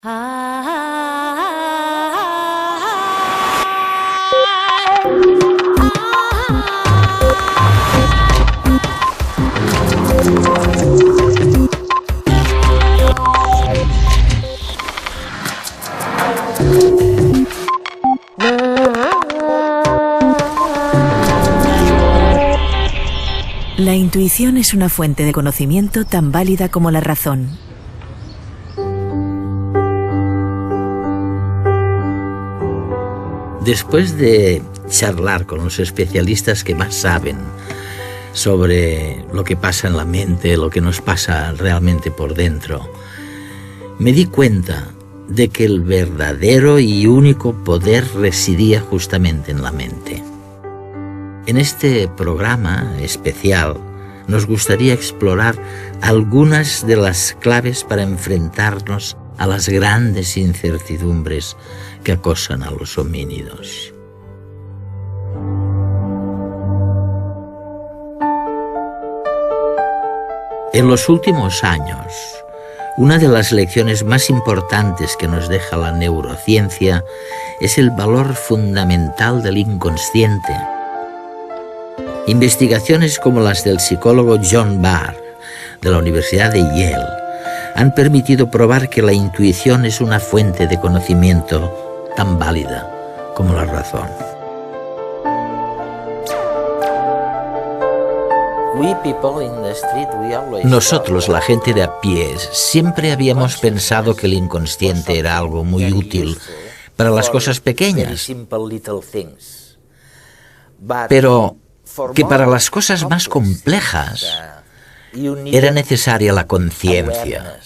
La intuición es una fuente de conocimiento tan válida como la razón. Después de charlar con los especialistas que más saben sobre lo que pasa en la mente, lo que nos pasa realmente por dentro, me di cuenta de que el verdadero y único poder residía justamente en la mente. En este programa especial nos gustaría explorar algunas de las claves para enfrentarnos a las grandes incertidumbres que acosan a los homínidos. En los últimos años, una de las lecciones más importantes que nos deja la neurociencia es el valor fundamental del inconsciente. Investigaciones como las del psicólogo John Barr, de la Universidad de Yale, han permitido probar que la intuición es una fuente de conocimiento tan válida como la razón. Nosotros, la gente de a pie, siempre habíamos pensado que el inconsciente era algo muy útil para las cosas pequeñas, pero que para las cosas más complejas era necesaria la conciencia.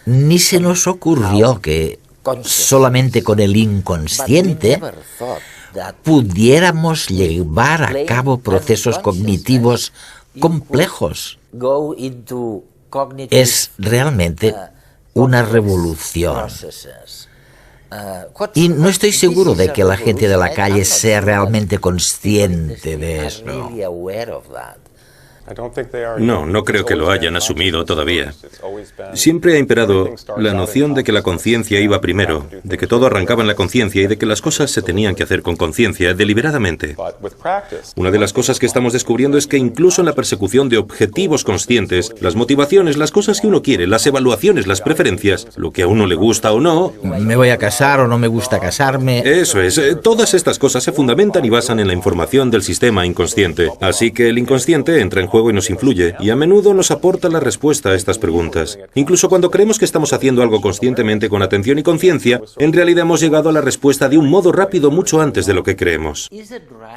Ni se nos ocurrió que solamente con el inconsciente pudiéramos llevar a cabo procesos cognitivos complejos. Es realmente una revolución. Y no estoy seguro de que la gente de la calle sea realmente consciente de eso. No creo que lo hayan asumido todavía. Siempre ha imperado la noción de que la conciencia iba primero, de que todo arrancaba en la conciencia y de que las cosas se tenían que hacer con conciencia, deliberadamente. Una de las cosas que estamos descubriendo es que incluso en la persecución de objetivos conscientes, las motivaciones, las cosas que uno quiere, las evaluaciones, las preferencias, lo que a uno le gusta o no... ¿Me voy a casar o no me gusta casarme? Eso es. Todas estas cosas se fundamentan y basan en la información del sistema inconsciente. Así que el inconsciente entra en juego y nos influye, y a menudo nos aporta la respuesta a estas preguntas. Incluso cuando creemos que estamos haciendo algo conscientemente con atención y conciencia, en realidad hemos llegado a la respuesta de un modo rápido mucho antes de lo que creemos.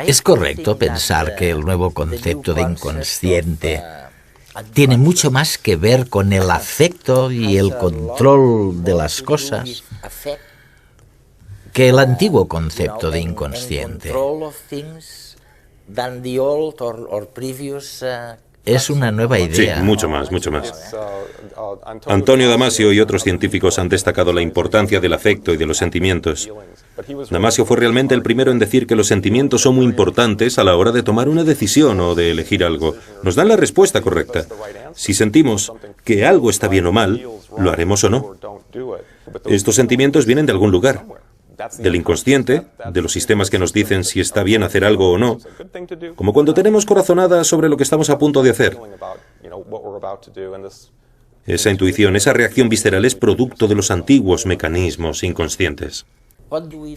¿Es correcto pensar que el nuevo concepto de inconsciente tiene mucho más que ver con el afecto y el control de las cosas que el antiguo concepto de inconsciente? Es una nueva idea. Sí, mucho más. Antonio Damasio y otros científicos han destacado la importancia del afecto y de los sentimientos. Damasio fue realmente el primero en decir que los sentimientos son muy importantes a la hora de tomar una decisión o de elegir algo. Nos dan la respuesta correcta. Si sentimos que algo está bien o mal, lo haremos o no. Estos sentimientos vienen de algún lugar. Del inconsciente, de los sistemas que nos dicen si está bien hacer algo o no, como cuando tenemos corazonadas sobre lo que estamos a punto de hacer. Esa intuición, esa reacción visceral es producto de los antiguos mecanismos inconscientes.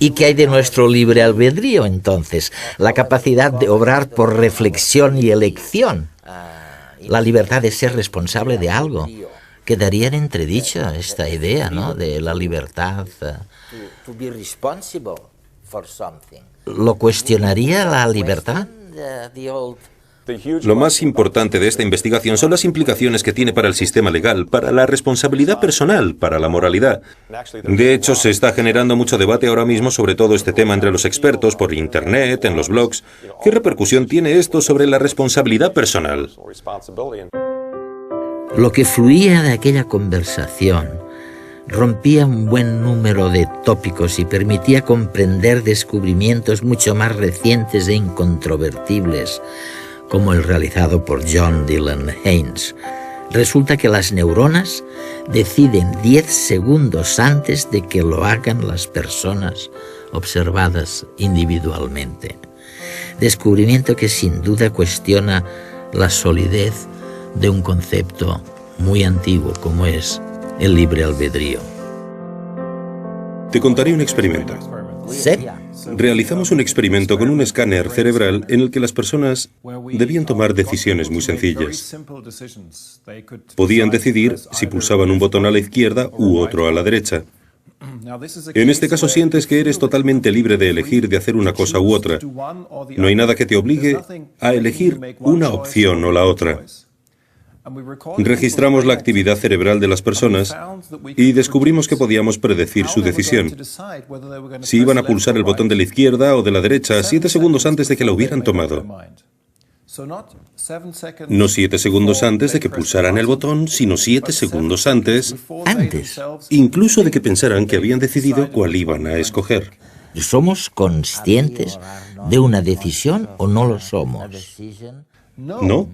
¿Y qué hay de nuestro libre albedrío, entonces? La capacidad de obrar por reflexión y elección. La libertad de ser responsable de algo. Quedaría en entredicho esta idea, ¿no?, de la libertad. ¿Lo cuestionaría la libertad? Lo más importante de esta investigación son las implicaciones que tiene para el sistema legal, para la responsabilidad personal, para la moralidad. De hecho, se está generando mucho debate ahora mismo sobre todo este tema entre los expertos, por internet, en los blogs. ¿Qué repercusión tiene esto sobre la responsabilidad personal? Lo que fluía de aquella conversación rompía un buen número de tópicos y permitía comprender descubrimientos mucho más recientes e incontrovertibles, como el realizado por John Dylan Haynes, Resulta que las neuronas deciden 10 segundos antes de que lo hagan las personas observadas individualmente. Descubrimiento que sin duda cuestiona la solidez de un concepto muy antiguo como es el libre albedrío. Te contaré un experimento. ¿Sí? Realizamos un experimento con un escáner cerebral en el que las personas debían tomar decisiones muy sencillas. Podían decidir si pulsaban un botón a la izquierda u otro a la derecha. En este caso sientes que eres totalmente libre de elegir de hacer una cosa u otra. No hay nada que te obligue a elegir una opción o la otra. Registramos la actividad cerebral de las personas y descubrimos que podíamos predecir su decisión. Si iban a pulsar el botón de la izquierda o de la derecha 7 segundos antes de que la hubieran tomado. No 7 segundos antes de que pulsaran el botón, sino 7 segundos antes, incluso de que pensaran que habían decidido cuál iban a escoger. ¿Somos conscientes de una decisión o no lo somos? No.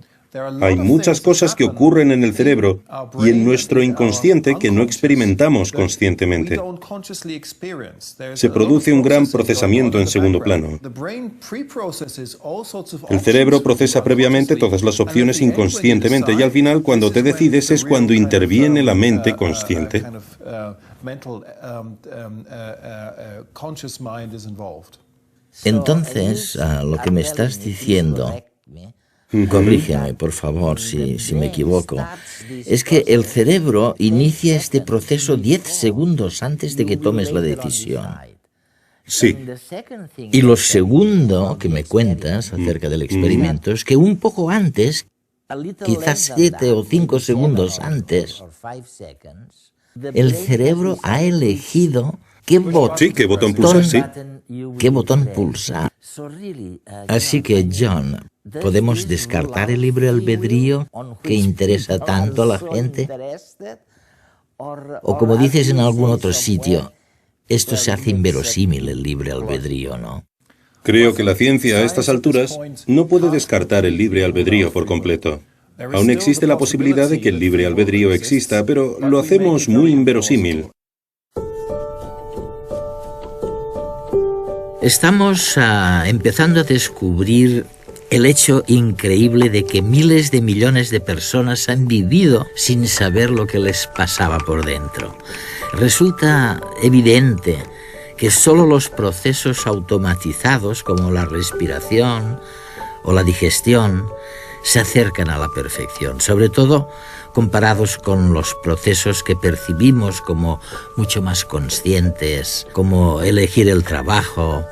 Hay muchas cosas que ocurren en el cerebro y en nuestro inconsciente que no experimentamos conscientemente. Se produce un gran procesamiento en segundo plano. El cerebro procesa previamente todas las opciones inconscientemente y al final, cuando te decides, es cuando interviene la mente consciente. Entonces, lo que me estás diciendo, corrígeme, por favor, si me equivoco, es que el cerebro inicia este proceso 10 segundos antes de que tomes la decisión. Sí. Y lo segundo que me cuentas acerca del experimento es que un poco antes, quizás 7 o 5 segundos antes, el cerebro ha elegido qué botón pulsar, sí. ¿Qué botón pulsar? Así que, John, ¿podemos descartar el libre albedrío que interesa tanto a la gente? O como dices en algún otro sitio, esto se hace inverosímil el libre albedrío, ¿no? Creo que la ciencia a estas alturas no puede descartar el libre albedrío por completo. Aún existe la posibilidad de que el libre albedrío exista, pero lo hacemos muy inverosímil. Estamos empezando a descubrir el hecho increíble de que miles de millones de personas han vivido sin saber lo que les pasaba por dentro. Resulta evidente que solo los procesos automatizados como la respiración o la digestión se acercan a la perfección, sobre todo comparados con los procesos que percibimos como mucho más conscientes, como elegir el trabajo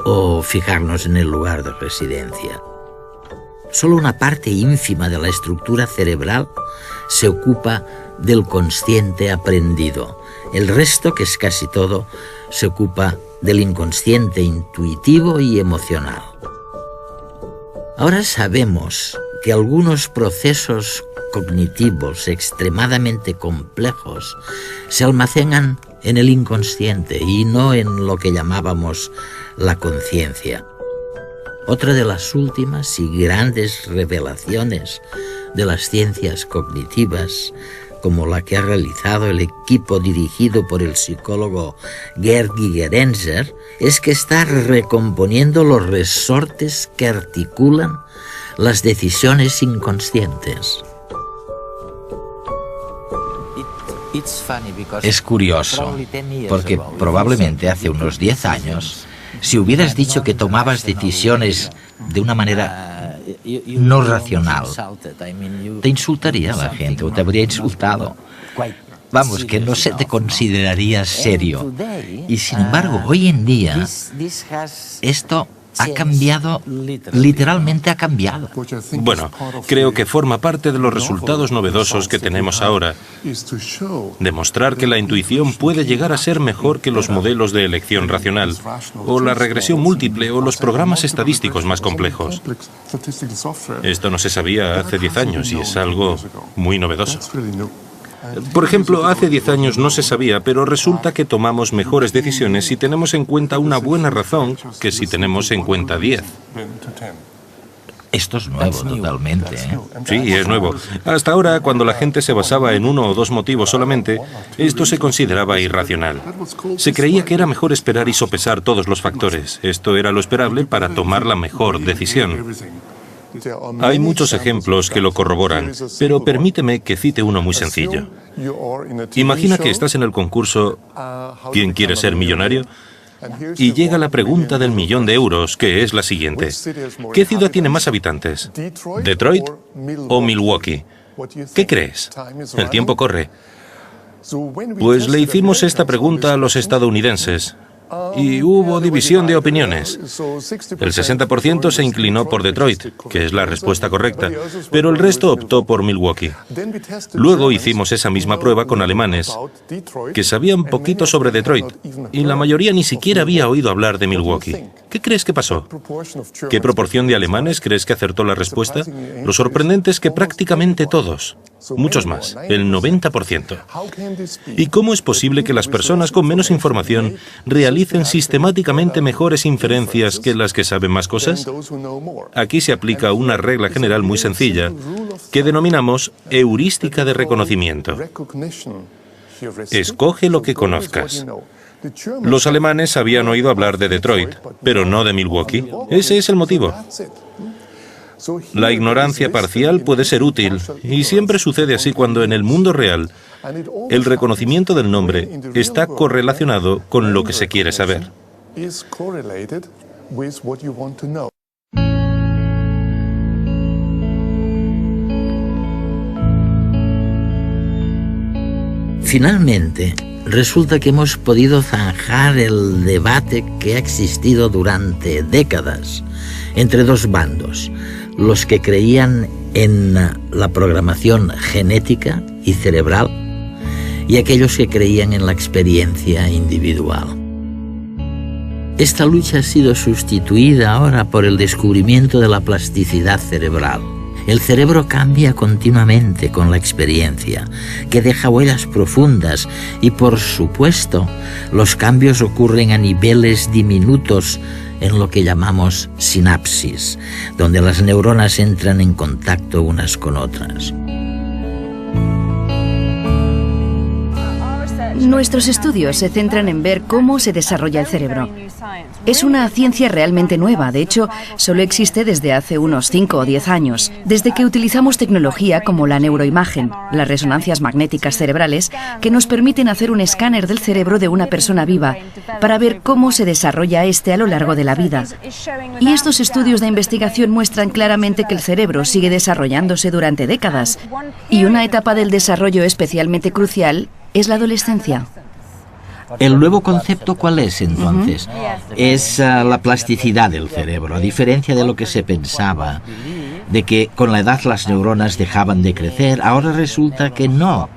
o fijarnos en el lugar de residencia. Solo una parte ínfima de la estructura cerebral se ocupa del consciente aprendido. El resto, que es casi todo, se ocupa del inconsciente intuitivo y emocional. Ahora sabemos que algunos procesos cognitivos extremadamente complejos se almacenan en el inconsciente y no en lo que llamábamos la conciencia. Otra de las últimas y grandes revelaciones de las ciencias cognitivas, como la que ha realizado el equipo dirigido por el psicólogo Gerd Gigerenzer, es que está recomponiendo los resortes que articulan las decisiones inconscientes. Es curioso, porque probablemente hace unos 10 años, si hubieras dicho que tomabas decisiones de una manera no racional, te insultaría la gente o te habría insultado. Vamos, que no se te consideraría serio. Y sin embargo, hoy en día, esto ha cambiado, literalmente ha cambiado. Bueno, creo que forma parte de los resultados novedosos que tenemos ahora. Demostrar que la intuición puede llegar a ser mejor que los modelos de elección racional, o la regresión múltiple, o los programas estadísticos más complejos. Esto no se sabía hace 10 años y es algo muy novedoso. Por ejemplo, hace 10 años no se sabía, pero resulta que tomamos mejores decisiones si tenemos en cuenta una buena razón que si tenemos en cuenta 10. Esto es nuevo totalmente, ¿eh? Sí, es nuevo. Hasta ahora, cuando la gente se basaba en uno o dos motivos solamente, esto se consideraba irracional. Se creía que era mejor esperar y sopesar todos los factores. Esto era lo esperable para tomar la mejor decisión. Hay muchos ejemplos que lo corroboran, pero permíteme que cite uno muy sencillo. Imagina que estás en el concurso ¿Quién quiere ser millonario? Y llega la pregunta del €1.000.000, que es la siguiente. ¿Qué ciudad tiene más habitantes? ¿Detroit o Milwaukee? ¿Qué crees? El tiempo corre. Pues le hicimos esta pregunta a los estadounidenses y hubo división de opiniones. El 60% se inclinó por Detroit, que es la respuesta correcta, pero el resto optó por Milwaukee. Luego hicimos esa misma prueba con alemanes, que sabían poquito sobre Detroit, y la mayoría ni siquiera había oído hablar de Milwaukee. ¿Qué crees que pasó? ¿Qué proporción de alemanes crees que acertó la respuesta? Lo sorprendente es que prácticamente todos, muchos más, el 90%. ¿Y cómo es posible que las personas con menos información realicen sistemáticamente mejores inferencias que las que saben más cosas? Aquí se aplica una regla general muy sencilla que denominamos heurística de reconocimiento. Escoge lo que conozcas. Los alemanes habían oído hablar de Detroit, pero no de Milwaukee. Ese es el motivo. La ignorancia parcial puede ser útil, y siempre sucede así cuando en el mundo real el reconocimiento del nombre está correlacionado con lo que se quiere saber. Finalmente, resulta que hemos podido zanjar el debate que ha existido durante décadas entre dos bandos, los que creían en la programación genética y cerebral y aquellos que creían en la experiencia individual. Esta lucha ha sido sustituida ahora por el descubrimiento de la plasticidad cerebral. El cerebro cambia continuamente con la experiencia, que deja huellas profundas y, por supuesto, los cambios ocurren a niveles diminutos en lo que llamamos sinapsis, donde las neuronas entran en contacto unas con otras. Nuestros estudios se centran en ver cómo se desarrolla el cerebro. Es una ciencia realmente nueva, de hecho, solo existe desde hace unos 5 o 10 años, desde que utilizamos tecnología como la neuroimagen, las resonancias magnéticas cerebrales, que nos permiten hacer un escáner del cerebro de una persona viva para ver cómo se desarrolla este a lo largo de la vida. Y estos estudios de investigación muestran claramente que el cerebro sigue desarrollándose durante décadas, y una etapa del desarrollo especialmente crucial es la adolescencia. ¿El nuevo concepto cuál es entonces? Es la plasticidad del cerebro, a diferencia de lo que se pensaba, de que con la edad las neuronas dejaban de crecer. Ahora resulta que no,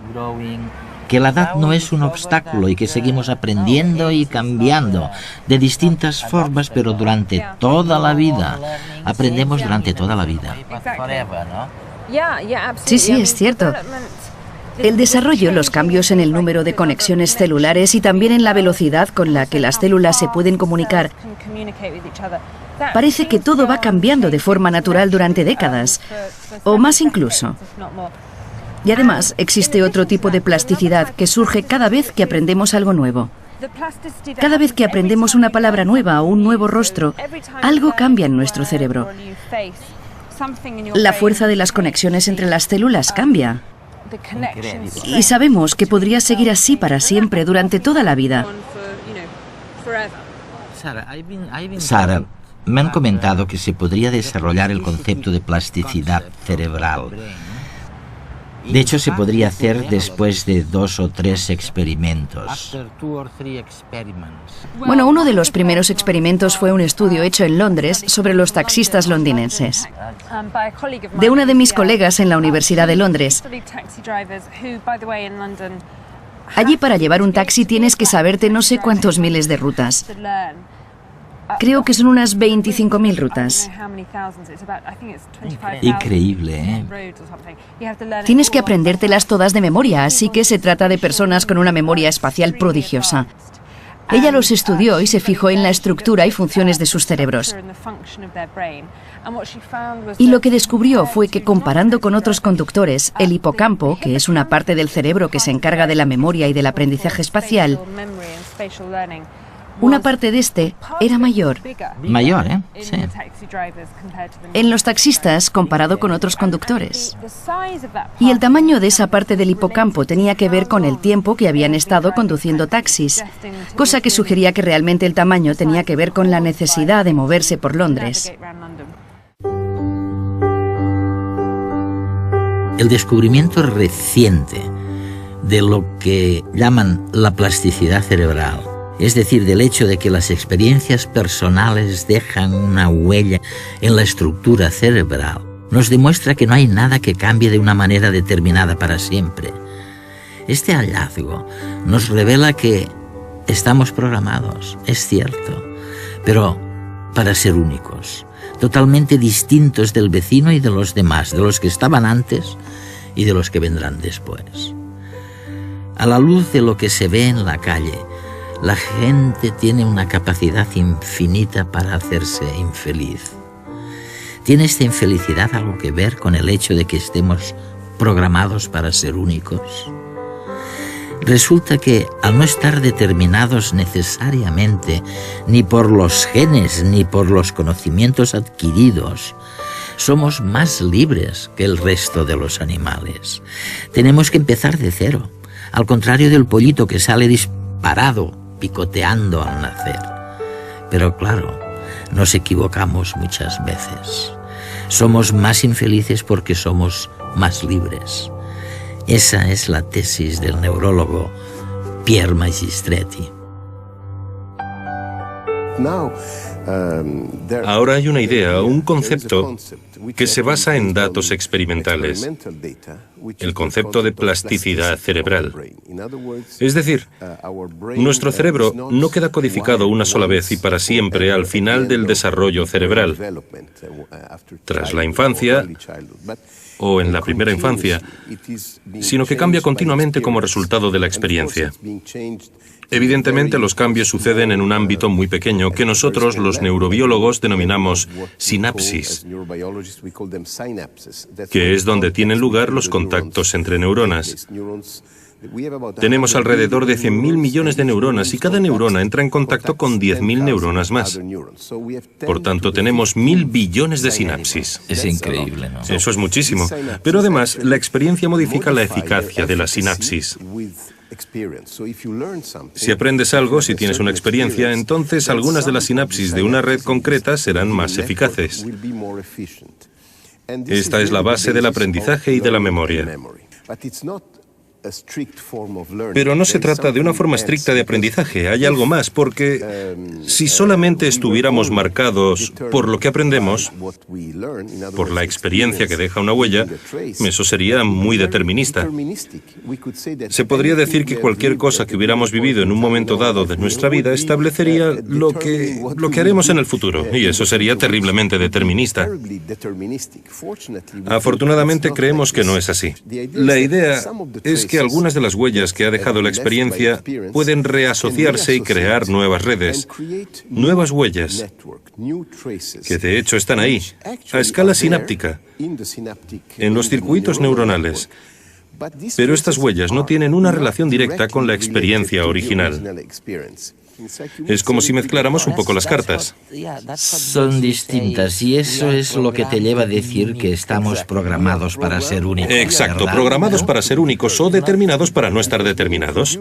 que la edad no es un obstáculo y que seguimos aprendiendo y cambiando de distintas formas, pero durante toda la vida. Aprendemos durante toda la vida. Sí, es cierto. El desarrollo, los cambios en el número de conexiones celulares y también en la velocidad con la que las células se pueden comunicar. Parece que todo va cambiando de forma natural durante décadas, o más incluso. Y además existe otro tipo de plasticidad que surge cada vez que aprendemos algo nuevo. Cada vez que aprendemos una palabra nueva o un nuevo rostro, algo cambia en nuestro cerebro. La fuerza de las conexiones entre las células cambia. Y sabemos que podría seguir así para siempre, durante toda la vida. Sara, me han comentado que se podría desarrollar el concepto de plasticidad cerebral. De hecho, se podría hacer después de 2 o 3 experimentos. Bueno, uno de los primeros experimentos fue un estudio hecho en Londres sobre los taxistas londinenses, de una de mis colegas en la Universidad de Londres. Allí, para llevar un taxi tienes que saberte no sé cuántos miles de rutas. Creo que son unas 25.000 rutas. Increíble, ¿eh? Tienes que aprendértelas todas de memoria, así que se trata de personas con una memoria espacial prodigiosa. Ella los estudió y se fijó en la estructura y funciones de sus cerebros. Y lo que descubrió fue que, comparando con otros conductores, el hipocampo, que es una parte del cerebro que se encarga de la memoria y del aprendizaje espacial, una parte de este era mayor. Mayor, ¿eh? Sí. En los taxistas, comparado con otros conductores. Y el tamaño de esa parte del hipocampo tenía que ver con el tiempo que habían estado conduciendo taxis, cosa que sugería que realmente el tamaño tenía que ver con la necesidad de moverse por Londres. El descubrimiento reciente de lo que llaman la plasticidad cerebral, es decir, del hecho de que las experiencias personales dejan una huella en la estructura cerebral, nos demuestra que no hay nada que cambie de una manera determinada para siempre. Este hallazgo nos revela que estamos programados, es cierto, pero para ser únicos, totalmente distintos del vecino y de los demás, de los que estaban antes y de los que vendrán después. A la luz de lo que se ve en la calle, la gente tiene una capacidad infinita para hacerse infeliz. ¿Tiene esta infelicidad algo que ver con el hecho de que estemos programados para ser únicos? Resulta que, al no estar determinados necesariamente ni por los genes ni por los conocimientos adquiridos, somos más libres que el resto de los animales. Tenemos que empezar de cero, al contrario del pollito que sale disparado, picoteando al nacer. Pero claro, nos equivocamos muchas veces. Somos más infelices porque somos más libres. Esa es la tesis del neurólogo Pierre Magistretti. Ahora hay una idea, un concepto que se basa en datos experimentales, el concepto de plasticidad cerebral. Es decir, nuestro cerebro no queda codificado una sola vez y para siempre al final del desarrollo cerebral, tras la infancia o en la primera infancia, sino que cambia continuamente como resultado de la experiencia. Evidentemente, los cambios suceden en un ámbito muy pequeño que nosotros, los neurobiólogos, denominamos sinapsis, que es donde tienen lugar los contactos entre neuronas. Tenemos alrededor de 100.000 millones de neuronas y cada neurona entra en contacto con 10.000 neuronas más. Por tanto, tenemos 1.000 billones de sinapsis. Es increíble, ¿no? Eso es muchísimo. Pero además, la experiencia modifica la eficacia de la sinapsis. Si aprendes algo, si tienes una experiencia, entonces algunas de las sinapsis de una red concreta serán más eficaces. Esta es la base del aprendizaje y de la memoria. Pero no se trata de una forma estricta de aprendizaje, hay algo más, porque si solamente estuviéramos marcados por lo que aprendemos, por la experiencia que deja una huella, eso sería muy determinista. Se podría decir que cualquier cosa que hubiéramos vivido en un momento dado de nuestra vida establecería lo que haremos en el futuro, y eso sería terriblemente determinista. Afortunadamente creemos que no es así. La idea es que algunas de las huellas que ha dejado la experiencia pueden reasociarse y crear nuevas redes, nuevas huellas, que de hecho están ahí, a escala sináptica, en los circuitos neuronales. Pero estas huellas no tienen una relación directa con la experiencia original. Es como si mezcláramos un poco las cartas. Son distintas y eso es lo que te lleva a decir que estamos programados para ser únicos. Exacto, ¿verdad? programados para ser únicos o determinados para no estar determinados.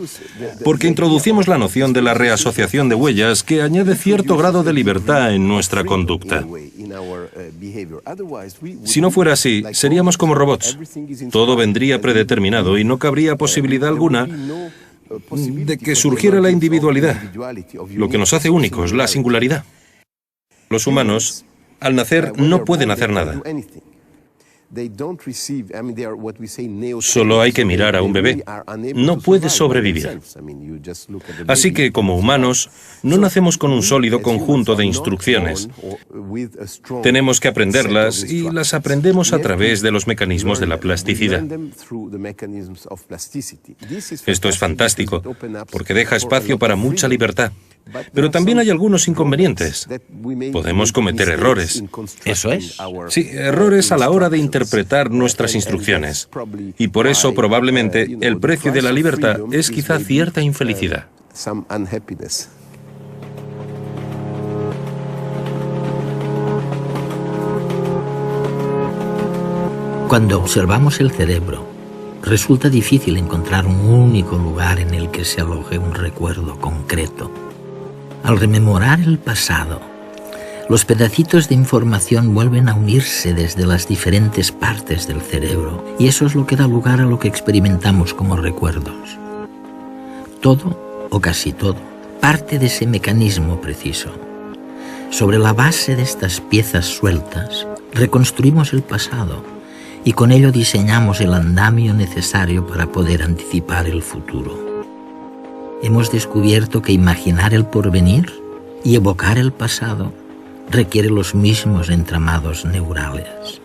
Porque introducimos la noción de la reasociación de huellas que añade cierto grado de libertad en nuestra conducta. Si no fuera así, seríamos como robots. Todo vendría predeterminado y no cabría posibilidad alguna de que surgiera la individualidad, lo que nos hace únicos, la singularidad. Los humanos, al nacer, no pueden hacer nada. Solo hay que mirar a un bebé. No puede sobrevivir. Así que, como humanos, no nacemos con un sólido conjunto de instrucciones. Tenemos que aprenderlas y las aprendemos a través de los mecanismos de la plasticidad. Esto es fantástico, porque deja espacio para mucha libertad. Pero también hay algunos inconvenientes. Podemos cometer errores. Eso es. Sí, errores a la hora de interpretar nuestras instrucciones. Y por eso, probablemente, el precio de la libertad es quizá cierta infelicidad. Cuando observamos el cerebro, resulta difícil encontrar un único lugar en el que se aloje un recuerdo concreto. Al rememorar el pasado, los pedacitos de información vuelven a unirse desde las diferentes partes del cerebro, y eso es lo que da lugar a lo que experimentamos como recuerdos. Todo, o casi todo, parte de ese mecanismo preciso. Sobre la base de estas piezas sueltas, reconstruimos el pasado, y con ello diseñamos el andamio necesario para poder anticipar el futuro. Hemos descubierto que imaginar el porvenir y evocar el pasado requiere los mismos entramados neurales.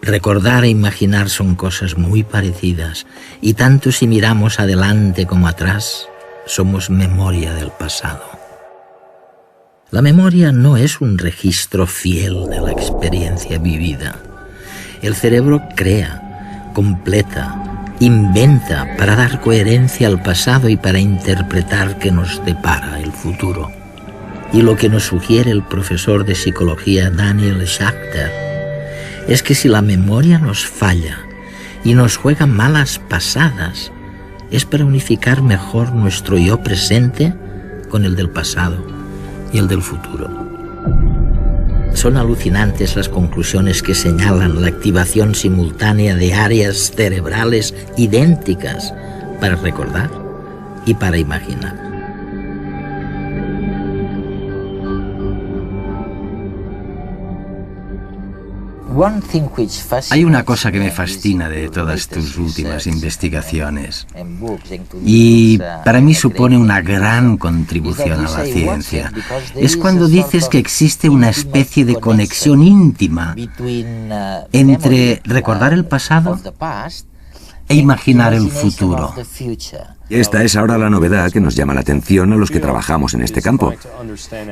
Recordar e imaginar son cosas muy parecidas, y tanto si miramos adelante como atrás, somos memoria del pasado. La memoria no es un registro fiel de la experiencia vivida. El cerebro crea, completa, inventa para dar coherencia al pasado y para interpretar qué nos depara el futuro. Y lo que nos sugiere el profesor de psicología Daniel Schachter es que si la memoria nos falla y nos juega malas pasadas, es para unificar mejor nuestro yo presente con el del pasado y el del futuro. Son alucinantes las conclusiones que señalan la activación simultánea de áreas cerebrales idénticas para recordar y para imaginar. Hay una cosa que me fascina de todas tus últimas investigaciones y para mí supone una gran contribución a la ciencia. Es cuando dices que existe una especie de conexión íntima entre recordar el pasado e imaginar el futuro. Esta es ahora la novedad que nos llama la atención a los que trabajamos en este campo.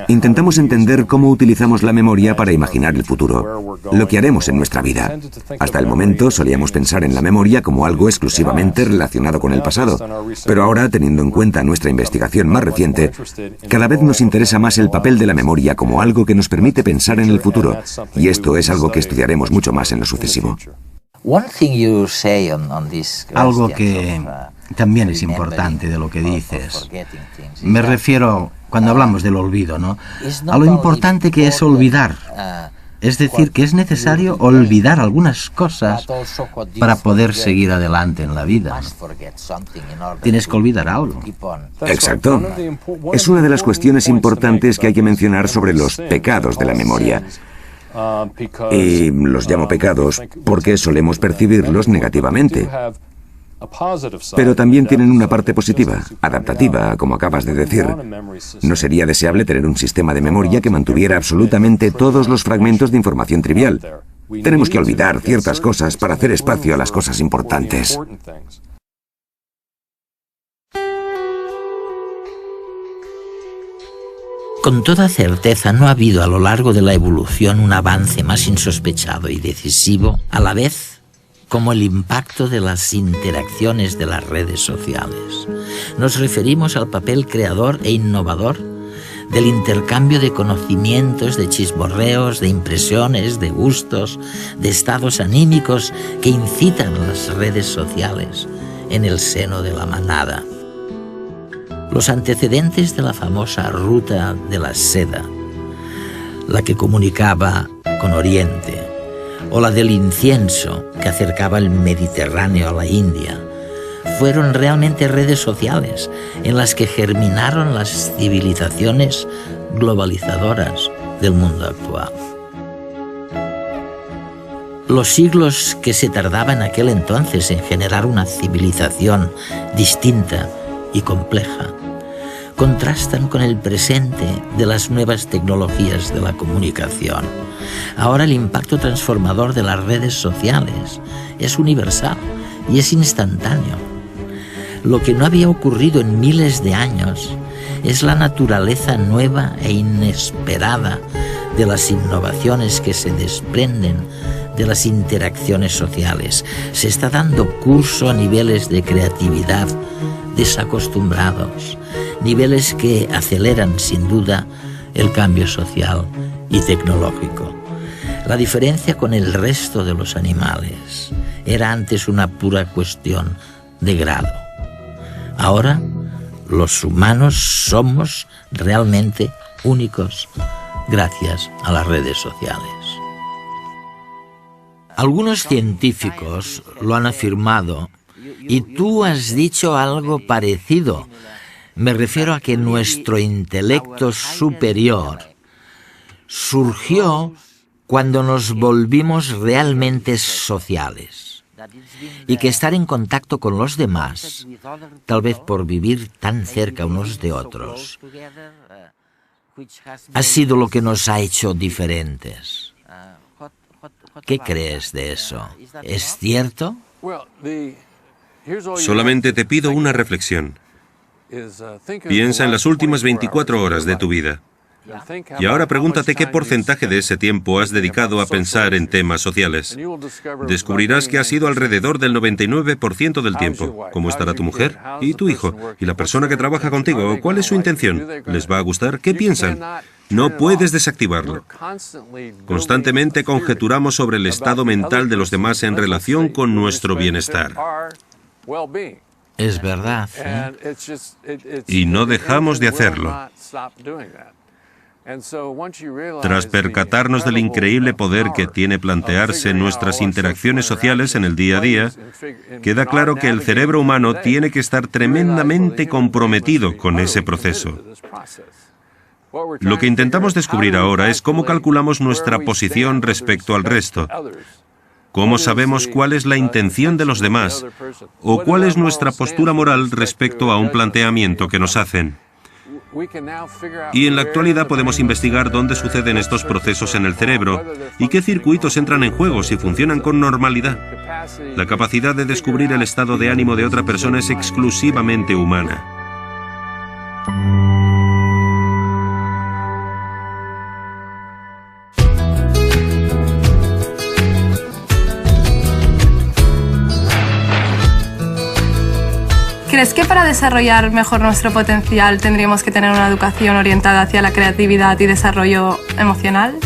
Intentamos entender cómo utilizamos la memoria para imaginar el futuro, lo que haremos en nuestra vida. Hasta el momento solíamos pensar en la memoria como algo exclusivamente relacionado con el pasado, pero ahora, teniendo en cuenta nuestra investigación más reciente, cada vez nos interesa más el papel de la memoria como algo que nos permite pensar en el futuro, y esto es algo que estudiaremos mucho más en lo sucesivo. Algo que también es importante de lo que dices. Me refiero, cuando hablamos del olvido, ¿no?, a lo importante que es olvidar. Es decir, que es necesario olvidar algunas cosas para poder seguir adelante en la vida. Tienes que olvidar algo. Exacto. Es una de las cuestiones importantes que hay que mencionar sobre los pecados de la memoria. Y los llamo pecados porque solemos percibirlos negativamente. Pero también tienen una parte positiva, adaptativa, como acabas de decir. No sería deseable tener un sistema de memoria que mantuviera absolutamente todos los fragmentos de información trivial. Tenemos que olvidar ciertas cosas para hacer espacio a las cosas importantes. Con toda certeza no ha habido a lo largo de la evolución un avance más insospechado y decisivo, a la vez como el impacto de las interacciones de las redes sociales. Nos referimos al papel creador e innovador del intercambio de conocimientos, de chismorreos, de impresiones, de gustos, de estados anímicos que incitan las redes sociales en el seno de la manada. Los antecedentes de la famosa ruta de la seda, la que comunicaba con Oriente, o la del incienso que acercaba el Mediterráneo a la India, fueron realmente redes sociales en las que germinaron las civilizaciones globalizadoras del mundo actual. Los siglos que se tardaba en aquel entonces en generar una civilización distinta y compleja contrastan con el presente de las nuevas tecnologías de la comunicación. Ahora el impacto transformador de las redes sociales es universal y es instantáneo. Lo que no había ocurrido en miles de años es la naturaleza nueva e inesperada de las innovaciones que se desprenden de las interacciones sociales. Se está dando curso a niveles de creatividad desacostumbrados, niveles que aceleran sin duda el cambio social y tecnológico. La diferencia con el resto de los animales era antes una pura cuestión de grado. Ahora, los humanos somos realmente únicos gracias a las redes sociales. Algunos científicos lo han afirmado y tú has dicho algo parecido. Me refiero a que nuestro intelecto superior surgió cuando nos volvimos realmente sociales y que estar en contacto con los demás, tal vez por vivir tan cerca unos de otros, ha sido lo que nos ha hecho diferentes. ¿Qué crees de eso? ¿Es cierto? Solamente te pido una reflexión. Piensa en las últimas 24 horas de tu vida. Y ahora pregúntate qué porcentaje de ese tiempo has dedicado a pensar en temas sociales. Descubrirás que ha sido alrededor del 99% del tiempo. ¿Cómo estará tu mujer? ¿Y tu hijo? ¿Y la persona que trabaja contigo? ¿Cuál es su intención? ¿Les va a gustar? ¿Qué piensan? No puedes desactivarlo. Constantemente conjeturamos sobre el estado mental de los demás en relación con nuestro bienestar. Es verdad, Y no dejamos de hacerlo. Tras percatarnos del increíble poder que tiene plantearse nuestras interacciones sociales en el día a día, queda claro que el cerebro humano tiene que estar tremendamente comprometido con ese proceso. Lo que intentamos descubrir ahora es cómo calculamos nuestra posición respecto al resto. ¿Cómo sabemos cuál es la intención de los demás? ¿O cuál es nuestra postura moral respecto a un planteamiento que nos hacen? Y en la actualidad podemos investigar dónde suceden estos procesos en el cerebro y qué circuitos entran en juego si funcionan con normalidad. La capacidad de descubrir el estado de ánimo de otra persona es exclusivamente humana. ¿Crees que para desarrollar mejor nuestro potencial tendríamos que tener una educación orientada hacia la creatividad y desarrollo emocional?